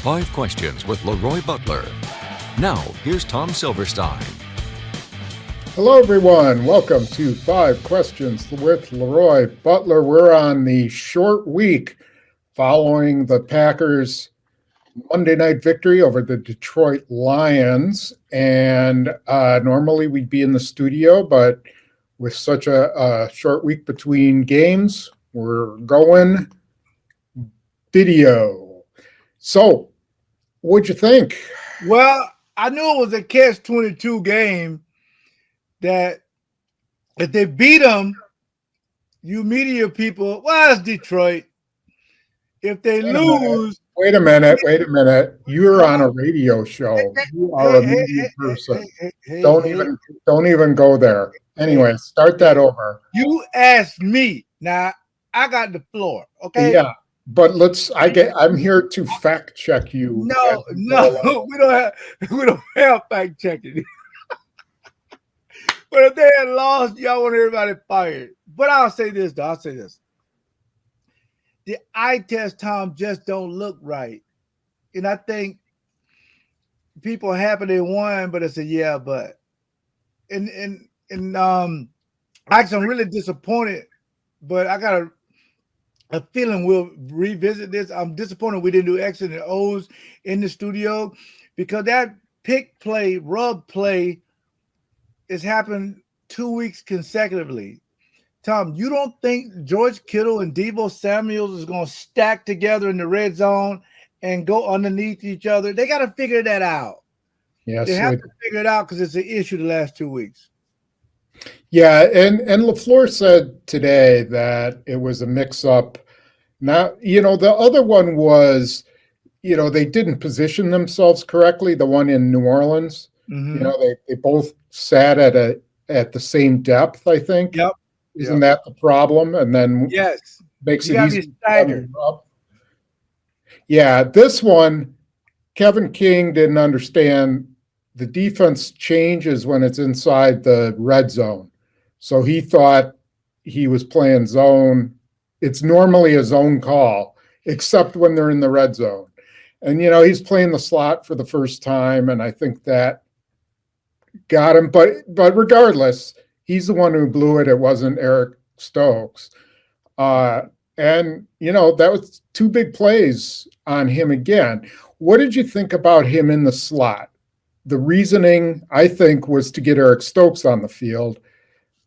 5 Questions with LeRoy Butler. Now, here's Tom Silverstein. Hello, everyone. Welcome to 5 Questions with LeRoy Butler. We're on the short week following the Packers' Monday night victory over the Detroit Lions. And normally we'd be in the studio, but with such a short week between games, we're going video. So, what'd you think? Well, I knew it was a catch-22 game that if they beat them, you media people, well, it's Detroit. If they lose... Wait a minute. You're on a radio show. You are a media person. Don't even go there. Anyway, start that over. You asked me. Now, I got the floor, okay? Yeah. But I'm here to fact check you. No, we don't have fact checking. But if they had lost, y'all want everybody fired. But I'll say this, though. The eye test, Tom, just don't look right. And I think people are happy they won, but it's a yeah, but. And actually, I'm really disappointed, but I got a feeling we'll revisit this. I'm disappointed we didn't do X's and O's in the studio because that pick play, rub play has happened 2 weeks consecutively. Tom, you don't think George Kittle and Deebo Samuels is going to stack together in the red zone and go underneath each other? They got to figure that out. Yes, they have to figure it out because it's an issue the last 2 weeks. Yeah, and LaFleur said today that it was a mix-up. Now, the other one was, they didn't position themselves correctly, the one in New Orleans. Mm-hmm. They both sat at the same depth, I think. Yep. Isn't that the problem? And then makes it easy. Yeah, this one, Kevin King didn't understand the defense changes when it's inside the red zone. So he thought he was playing zone. It's normally a zone call, except when they're in the red zone. And, he's playing the slot for the first time, and I think that got him. But regardless, he's the one who blew it. It wasn't Eric Stokes. And, that was 2 big plays on him again. What did you think about him in the slot? The reasoning, I think, was to get Eric Stokes on the field,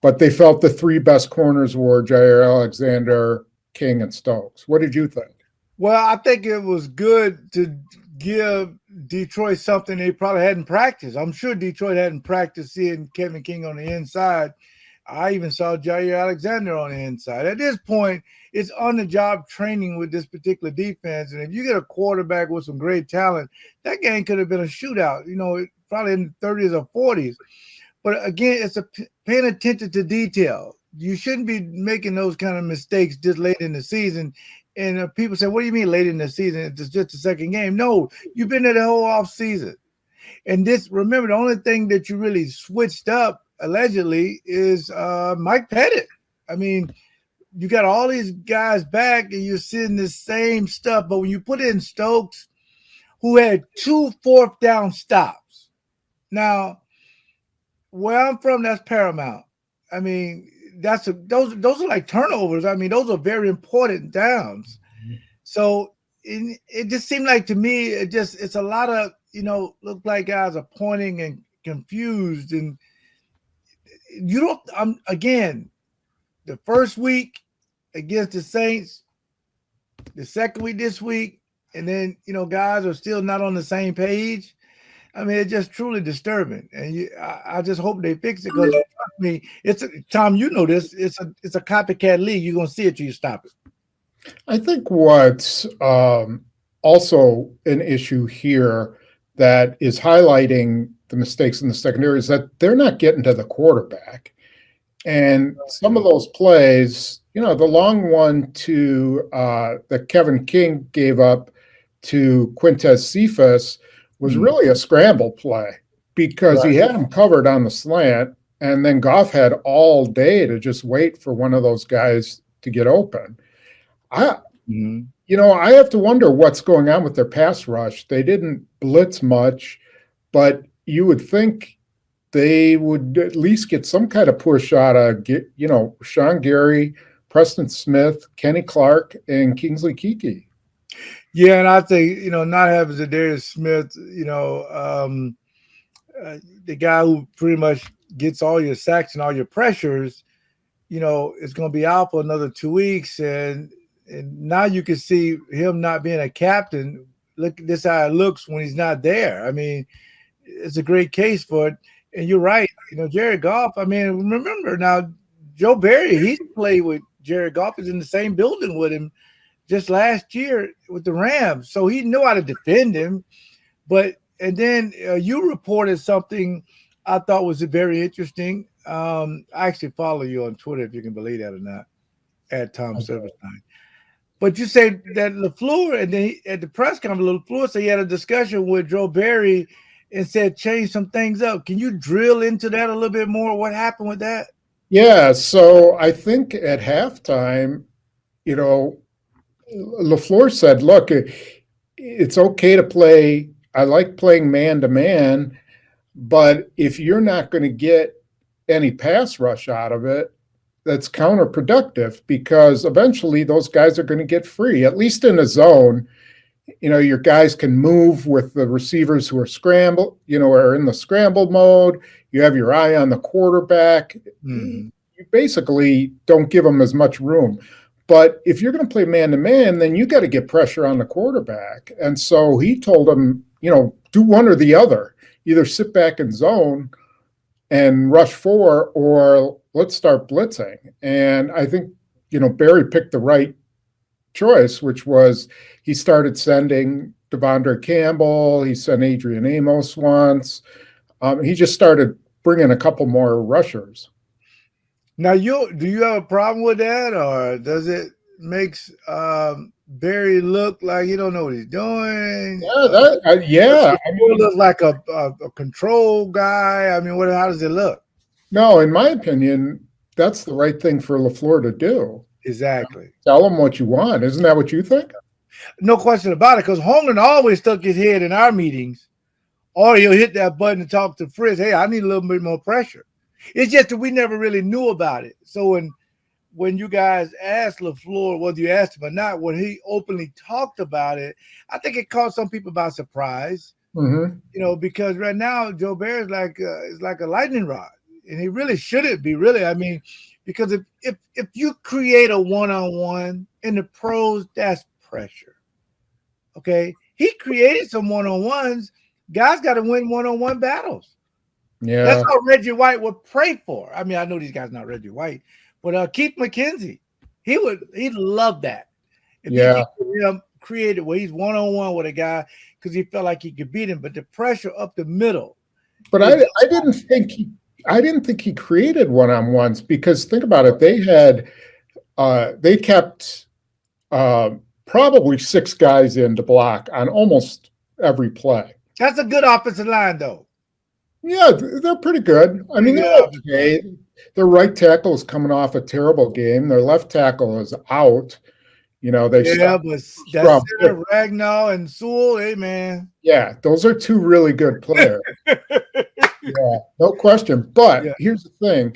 but they felt the 3 best corners were Jair Alexander, King, and Stokes. What did you think? Well, I think it was good to give Detroit something they probably hadn't practiced. I'm sure Detroit hadn't practiced seeing Kevin King on the inside. I even saw Jair Alexander on the inside. At this point, it's on-the-job training with this particular defense. And if you get a quarterback with some great talent, that game could have been a shootout, probably in the 30s or 40s. But again, it's paying attention to detail. You shouldn't be making those kind of mistakes this late in the season. And people say, what do you mean late in the season? It's just the second game. No, you've been there the whole off season. And remember, the only thing that you really switched up, allegedly, is Mike Pettit. I mean, you got all these guys back and you're seeing the same stuff. But when you put in Stokes, who had 2 fourth-down stops. Now, where I'm from, that's paramount. I mean, those are like turnovers. I mean, those are very important downs. Mm-hmm. So it just seemed like to me, it's a lot of, look like guys are pointing and confused. And again, the first week against the Saints, the second week this week, and then, guys are still not on the same page. I mean, it's just truly disturbing, and I just hope they fix it because trust me, Tom. You know this. It's a copycat league. You're gonna see it till you stop it. I think what's also an issue here that is highlighting the mistakes in the secondary is that they're not getting to the quarterback, and some of those plays, the long one to that Kevin King gave up to Quintez Cephas was really a scramble play because he had him covered on the slant, and then Goff had all day to just wait for one of those guys to get open. I have to wonder what's going on with their pass rush. They didn't blitz much, but you would think they would at least get some kind of push out of, Sean Gary, Preston Smith, Kenny Clark, and Kingsley Keke. Yeah, and I think not having Zadarius Smith, the guy who pretty much gets all your sacks and all your pressures, is going to be out for another 2 weeks, and now you can see him not being a captain. Look, this how it looks when he's not there. I mean, it's a great case for it. And you're right. Jared Goff. I mean, remember now, Joe Barry. He's played with Jared Goff. Is in the same building with him just last year with the Rams, so he knew how to defend him. And then you reported something I thought was very interesting. I actually follow you on Twitter, if you can believe that or not, at Tom Silverstein. But you said that LaFleur, and then at the press conference, LaFleur said he had a discussion with Joe Barry and said change some things up. Can you drill into that a little bit more? What happened with that? Yeah, so I think at halftime, LaFleur said, look, it's okay to play. I like playing man-to-man, but if you're not going to get any pass rush out of it, that's counterproductive, because eventually those guys are going to get free, at least in a zone. Your guys can move with the receivers who are scrambled, are in the scramble mode. You have your eye on the quarterback. Mm-hmm. You basically don't give them as much room. But if you're going to play man-to-man, then you got to get pressure on the quarterback. And so he told them, do one or the other. Either sit back and zone and rush 4, or let's start blitzing. And I think, Barry picked the right choice, which was he started sending Devondre Campbell. He sent Adrian Amos once. He just started bringing a couple more rushers. Now, do you have a problem with that, or does it makes Barry look like he don't know what he's doing? Yeah. He looks like a control guy. I mean, how does it look? No, in my opinion, that's the right thing for LaFleur to do. Exactly. Tell him what you want. Isn't that what you think? No question about it, because Holmgren always stuck his head in our meetings, or he'll hit that button and talk to Fritz. Hey, I need a little bit more pressure. It's just that we never really knew about it. So when you guys asked LaFleur, whether you asked him or not, when he openly talked about it, I think it caught some people by surprise. Mm-hmm. Because right now Joe Barry is like a lightning rod, and he really shouldn't be. Really, I mean, because if you create a one-on-one in the pros, that's pressure. Okay, he created some one-on-ones. Guys got to win one-on-one battles. Yeah, that's what Reggie White would pray for. I mean, I know these guys not Reggie White, but Keith McKenzie, he'd love that. If he created where he's one-on-one with a guy because he felt like he could beat him, but the pressure up the middle. But I didn't think he created one-on-ones, because think about it. They kept probably 6 guys in to block on almost every play. That's a good offensive line, though. Yeah, they're pretty good. I mean, they're okay. Their right tackle is coming off a terrible game. Their left tackle is out. But that's Ragnar and Sewell. Hey, man. Yeah, those are 2 really good players. Yeah, no question. But here's the thing.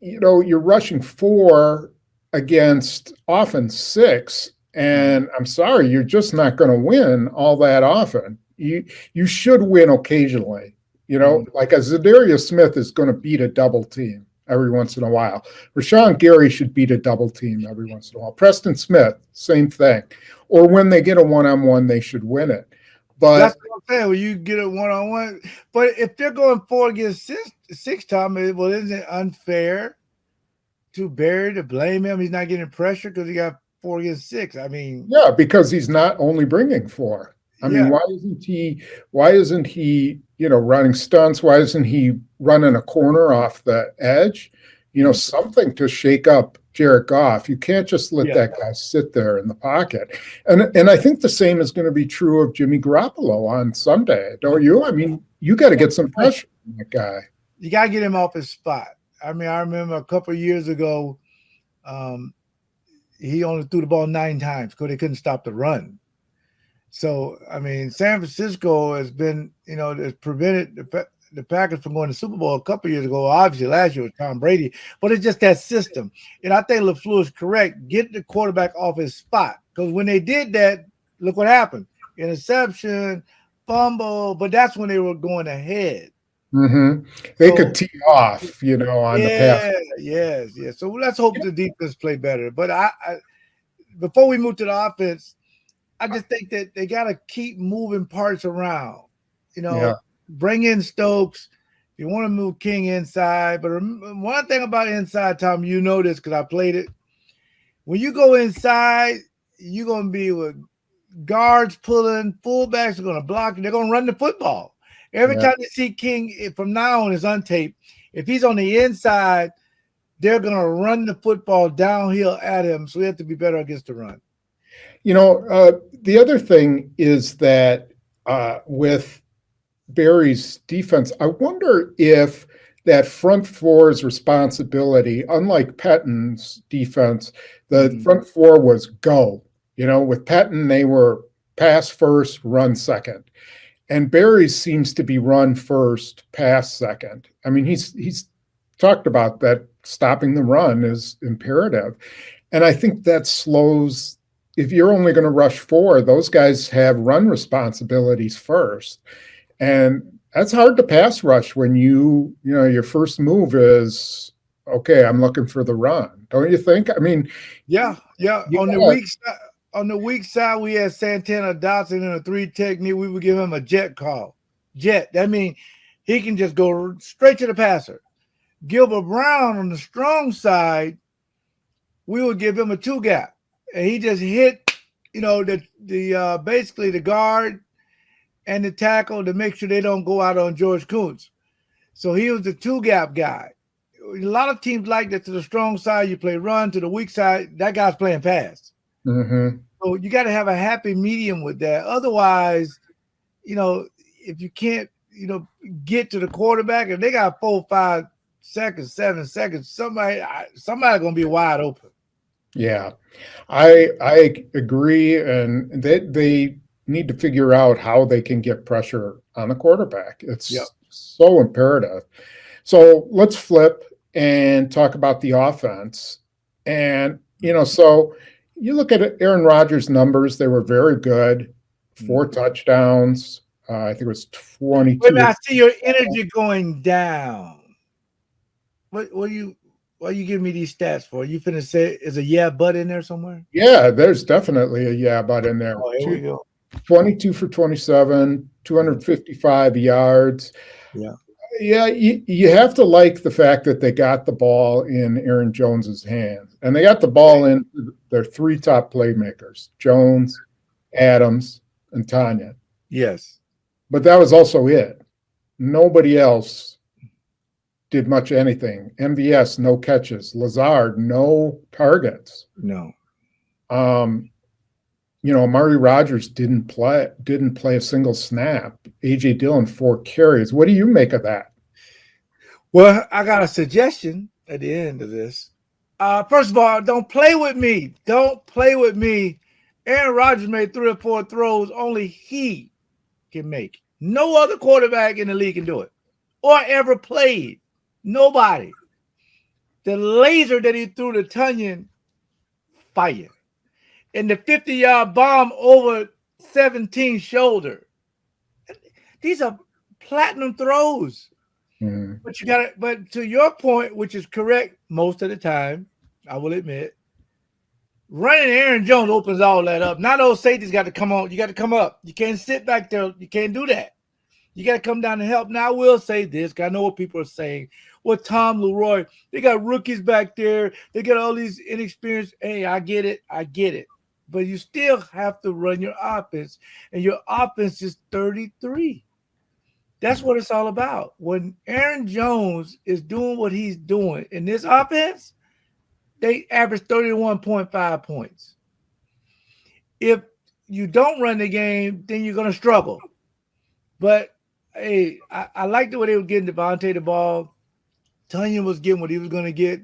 You're rushing 4 against often 6, and I'm sorry, you're just not going to win all that often. You should win occasionally. Like a Zadarius Smith is going to beat a double team every once in a while. Rashawn Gary should beat a double team every once in a while. Preston Smith, same thing. Or when they get a one-on-one, they should win it. But that's what I'm saying. When you get a one-on-one, but if they're going 4 against 6 time, well, isn't it unfair to Barry to blame him? He's not getting pressure because he got 4 against 6. I mean, yeah, because he's not only bringing 4. I mean, why isn't he, running stunts? Why isn't he running a corner off the edge? Something to shake up Jared Goff. You can't just let that guy sit there in the pocket. And I think the same is going to be true of Jimmy Garoppolo on Sunday, don't you? I mean, you got to get some pressure on that guy. You got to get him off his spot. I mean, I remember a couple of years ago, he only threw the ball 9 times because they couldn't stop the run. So, I mean, San Francisco has been, has prevented the Packers from going to the Super Bowl a couple years ago. Obviously, last year was Tom Brady, but it's just that system. And I think LaFleur is correct. Get the quarterback off his spot. Because when they did that, look what happened. Interception, fumble, but that's when they were going ahead. Mm-hmm. They could tee off, on the pass. Yes. So let's hope the defense play better. But I before we move to the offense, I just think that they got to keep moving parts around. Bring in Stokes. You want to move King inside. But one thing about inside, Tom, you know this because I played it. When you go inside, you're going to be with guards pulling, fullbacks are going to block, and they're going to run the football. Every time you see King, from now on, is untaped. If he's on the inside, they're going to run the football downhill at him. So we have to be better against the run. The other thing is that with Barry's defense, I wonder if that front four's responsibility, unlike Pettin's defense, the front four was go. With Pettin, they were pass first, run second. And Barry seems to be run first, pass second. I mean, he's talked about that stopping the run is imperative. And I think that slows, if you're only going to rush 4, those guys have run responsibilities first. And that's hard to pass rush when your first move is, okay, I'm looking for the run. Don't you think? I mean, yeah. On the weak side, we had Santana Dotson in a 3 technique. We would give him a jet call. Jet. That means he can just go straight to the passer. Gilbert Brown on the strong side, we would give him a 2 gap. And he just hit, the basically the guard and the tackle to make sure they don't go out on George Kuntz. So he was the 2 gap guy. A lot of teams like that. To the strong side, you play run. To the weak side, that guy's playing pass. Mm-hmm. So you got to have a happy medium with that. Otherwise, if you can't, get to the quarterback, and they got 4, 5 seconds, 7 seconds, somebody gonna be wide open. Yeah, I agree, and they need to figure out how they can get pressure on the quarterback. It's so imperative. So let's flip and talk about the offense. And so you look at Aaron Rodgers' numbers; they were very good. 4 touchdowns. I think it was 22. Wait a minute, I see your energy going down. What are you giving me these stats for? You finna say is a but in there somewhere? Yeah, there's definitely a but in there. Oh, here we go. 22 for 27, 255 yards. Yeah. Yeah, you have to like the fact that they got the ball in Aaron Jones's hands. And they got the ball in their 3 top playmakers, Jones, Adams, and Tanya. Yes. But that was also it. Nobody else did much anything. MVS, no catches. Lazard, no targets. No. Amari Rodgers didn't play a single snap. A.J. Dillon, 4 carries. What do you make of that? Well, I got a suggestion at the end of this. First of all, don't play with me. Don't play with me. Aaron Rodgers made 3 or 4 throws only he can make. No other quarterback in the league can do it or ever played. Nobody. The laser that he threw to Tunyon, fire. And the 50-yard bomb over 17's shoulder. These are platinum throws. Mm-hmm. But to your point, which is correct most of the time, I will admit, running Aaron Jones opens all that up. Now those safeties got to come on. You got to come up. You can't sit back there. You can't do that. You got to come down and help. Now I will say this, because I know what people are saying. Well, Tom, LeRoy, they got rookies back there. They got all these inexperienced. Hey, I get it. But you still have to run your offense, and your offense is 33. That's what it's all about. When Aaron Jones is doing what he's doing in this offense, they average 31.5 points. If you don't run the game, then you're going to struggle. But, hey, I like the way they were getting Devontae the ball. Tunyon was getting what he was going to get.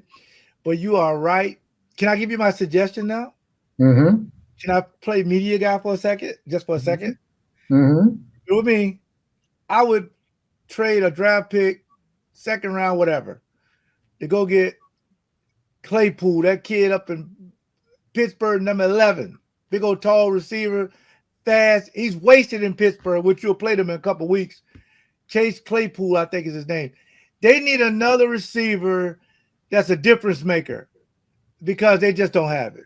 But you are right. Can I give you my suggestion now? Mm-hmm. Can I play media guy for a second? Just for a second? Mm-hmm. With me, I would trade a draft pick, second round, whatever, to go get Claypool, that kid up in Pittsburgh, number 11. Big old tall receiver, fast. He's wasted in Pittsburgh, which you'll play them in a couple weeks. Chase Claypool, I think is his name. They need another receiver that's a difference maker because they just don't have it.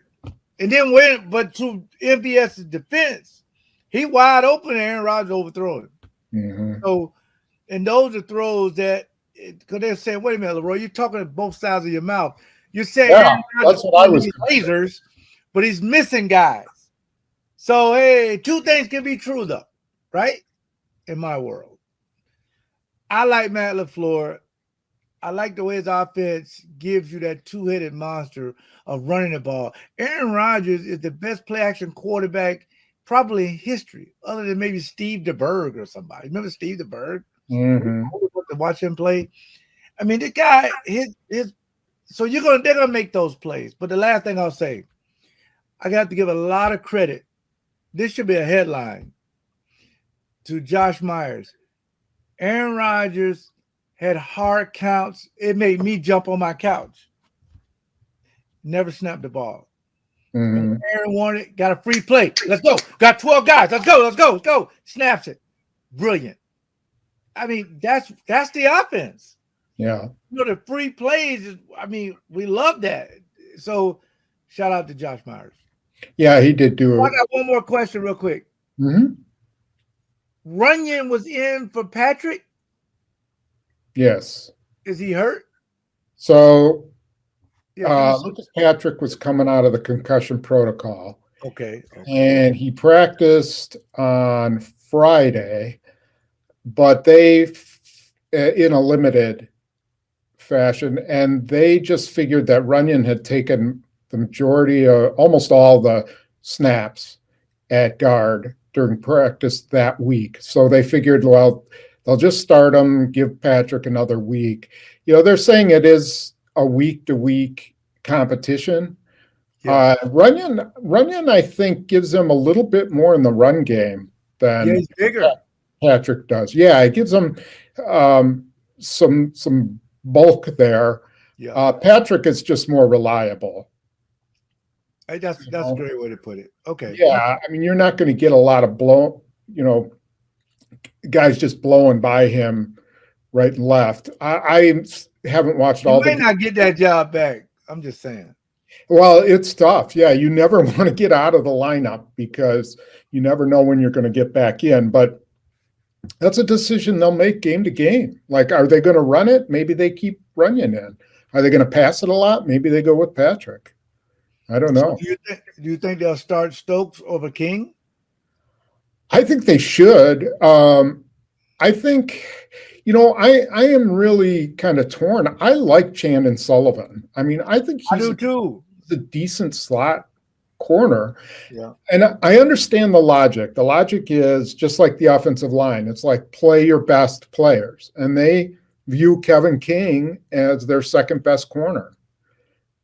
And then but to MVS's defense, he wide open, Aaron Rodgers overthrow him. Mm-hmm. So, and those are throws that, because they're saying, wait a minute, LeRoy, you're talking at both sides of your mouth. You're saying Aaron Rodgers that's what I was lasers, but he's missing guys. So, hey, two things can be true, though, right? In my world. I like Matt LaFleur. I like the way his offense gives you that two-headed monster of running the ball. Aaron Rodgers is the best play-action quarterback probably in history, other than maybe Steve DeBerg or somebody. Remember Steve DeBerg? Mm-hmm. To watch him play. I mean, the guy, so they're gonna make those plays. But the last thing I'll say, I got to give a lot of credit. This should be a headline to Josh Myers. Aaron Rodgers had hard counts. It made me jump on my couch. Never snapped the ball. Mm-hmm. Aaron wanted, got a free play. Let's go. Got 12 guys. Let's go. Snaps it. Brilliant. I mean, that's the offense. Yeah. The free plays, we love that. So shout out to Josh Myers. Yeah, he did do it. I got one more question real quick. Mm-hmm. Runyon was in for Patrick? Yes. Is he hurt? So Lucas Patrick was coming out of the concussion protocol. Okay. And he practiced on Friday, but they in a limited fashion, and they just figured that Runyon had taken the majority of almost all the snaps at guard during practice that week. So they figured, well, they'll just start him, give Patrick another week. They're saying it is a week-to-week competition. Yeah. Runyon, I think, gives them a little bit more in the run game than he's bigger. Patrick does. Yeah, it gives them some bulk there. Yeah. Patrick is just more reliable. That's a great way to put it. Okay. Yeah, you're not going to get a lot of guys just blowing by him right and left. I haven't watched all. You may not get that job back. I'm just saying. Well, it's tough. Yeah, you never want to get out of the lineup because you never know when you're going to get back in. But that's a decision they'll make game to game. Like, are they going to run it? Maybe they keep Runyon in. Are they going to pass it a lot? Maybe they go with Patrick. I don't know. So do you think they'll start Stokes over King? I think they should. I think, I am really kind of torn. I like Chandon Sullivan. I think I do too. He's a decent slot corner. Yeah. And I understand the logic. The logic is just like the offensive line. It's like play your best players. And they view Kevin King as their second best corner.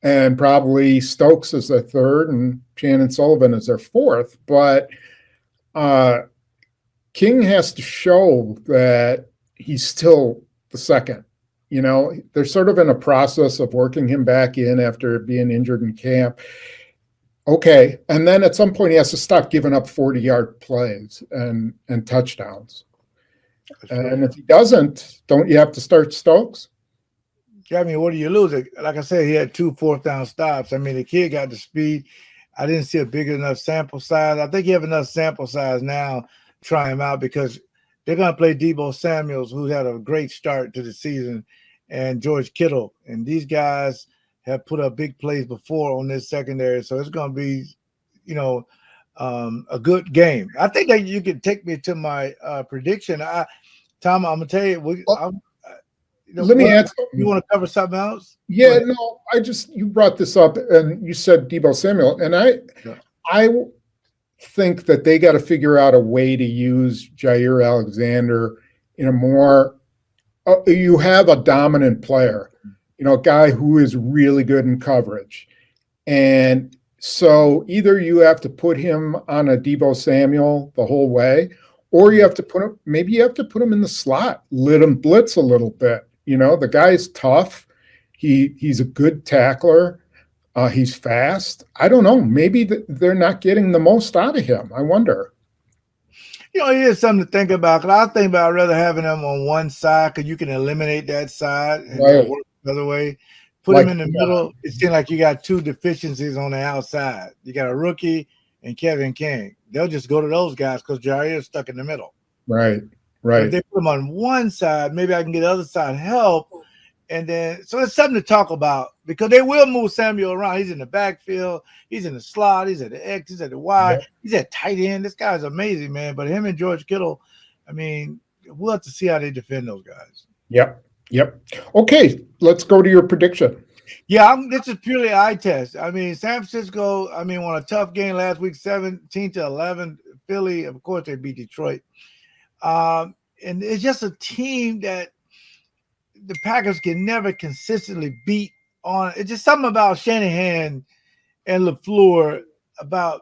And probably Stokes is their third and Chandon Sullivan is their fourth. But King has to show that he's still the second. They're sort of in a process of working him back in after being injured in camp. Okay. And then at some point he has to stop giving up 40-yard plays and touchdowns. And if he doesn't, don't you have to start Stokes? Yeah, what do you lose? Like I said, he had 2 fourth-down stops. The kid got the speed. I didn't see a big enough sample size. I think you have enough sample size now to try him out because they're going to play Deebo Samuels, who had a great start to the season, and George Kittle. And these guys have put up big plays before on this secondary. So it's going to be, a good game. I think that you can take me to my prediction. Tom, I'm going to tell you, let me answer. You want to cover something else? Yeah, no, you brought this up and you said Deebo Samuel. And I think that they got to figure out a way to use Jair Alexander in a more, you have a dominant player, a guy who is really good in coverage. And so either you have to put him on a Deebo Samuel the whole way, or you have to put him, maybe you have to put him in the slot, let him blitz a little bit. The guy's tough. He's a good tackler. He's fast. I don't know. Maybe they're not getting the most out of him. I wonder. Here's something to think about. Because I think about rather having him on one side because you can eliminate that side and Right. work the other way. Put him in the middle. It seems like you got two deficiencies on the outside. You got a rookie and Kevin King. They'll just go to those guys because Jair is stuck in the middle. Right. If they put him on one side, maybe I can get the other side help. And then, so it's something to talk about because they will move Samuel around. He's in the backfield. He's in the slot. He's at the X. He's at the Y. Yep. He's at tight end. This guy's amazing, man. But him and George Kittle, I mean, we'll have to see how they defend those guys. Yep. Okay, let's go to your prediction. Yeah, this is purely eye test. I mean, San Francisco, won a tough game last week, 17-11. Philly, of course, they beat Detroit. And it's just a team that the Packers can never consistently beat on. It's just something about Shanahan and LaFleur about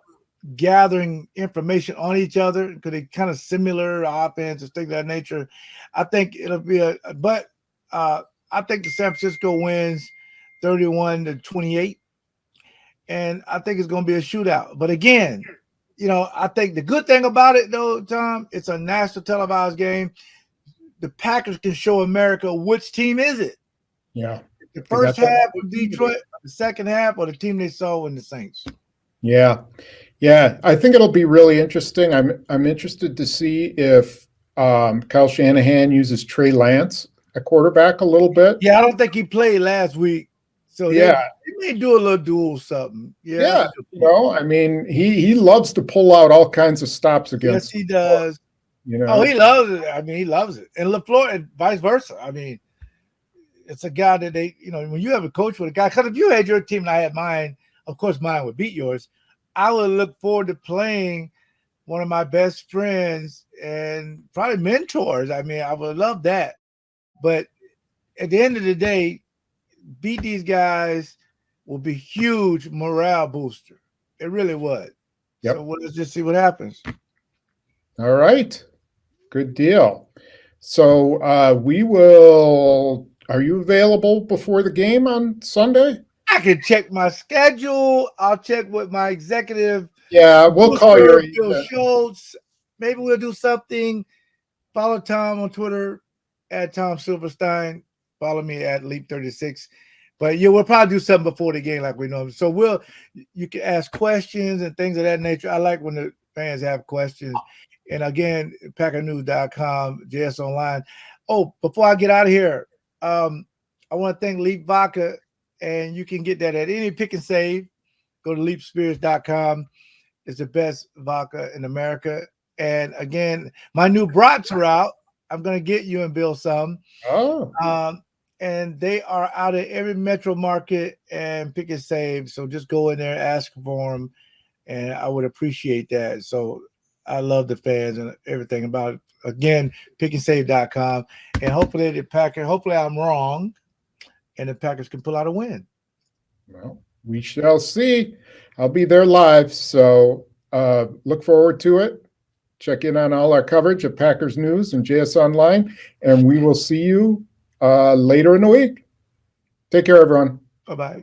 gathering information on each other because they kind of similar offense and things of that nature. I think it'll be I think the San Francisco wins 31-28. And I think it's going to be a shootout. But again, I think the good thing about it, though, Tom, it's a national televised game. The Packers can show America which team is it. Yeah. The first half of Detroit, the second half, or the team they saw in the Saints. Yeah. I think it'll be really interesting. I'm interested to see if Kyle Shanahan uses Trey Lance at quarterback a little bit. Yeah, I don't think he played last week. So they may do a little duel something. Yeah. He loves to pull out all kinds of stops against. Yes, he does. Oh, he loves it. He loves it. And LaFleur and vice versa. It's a guy that when you have a coach with a guy, because if you had your team and I had mine, of course mine would beat yours, I would look forward to playing one of my best friends and probably mentors. I would love that. But at the end of the day, beat these guys will be huge morale booster. It really would. Yep. So let's just see what happens. All right. Good deal. So we will. Are you available before the game on Sunday? I can check my schedule. I'll check with my executive. Yeah, we'll call your Bill Schultz. Maybe we'll do something. Follow Tom on Twitter at Tom Silverstein. Follow me at Leap36. But we'll probably do something before the game like we know. So you can ask questions and things of that nature. I like when the fans have questions. And again, PackerNews.com, JS Online. Oh, before I get out of here, I want to thank Leap Vodka, and you can get that at any pick and save. Go to leapspirits.com. It's the best vodka in America. And again, my new brats are out. I'm going to get you and Bill some. Oh. And they are out at every metro market and pick and save. So just go in there, ask for them, and I would appreciate that. So I love the fans and everything about it. Again, pickandsave.com. And hopefully I'm wrong, and the Packers can pull out a win. Well, we shall see. I'll be there live, so look forward to it. Check in on all our coverage at Packers News and JS Online, and we will see you later in the week. Take care, everyone. Bye-bye.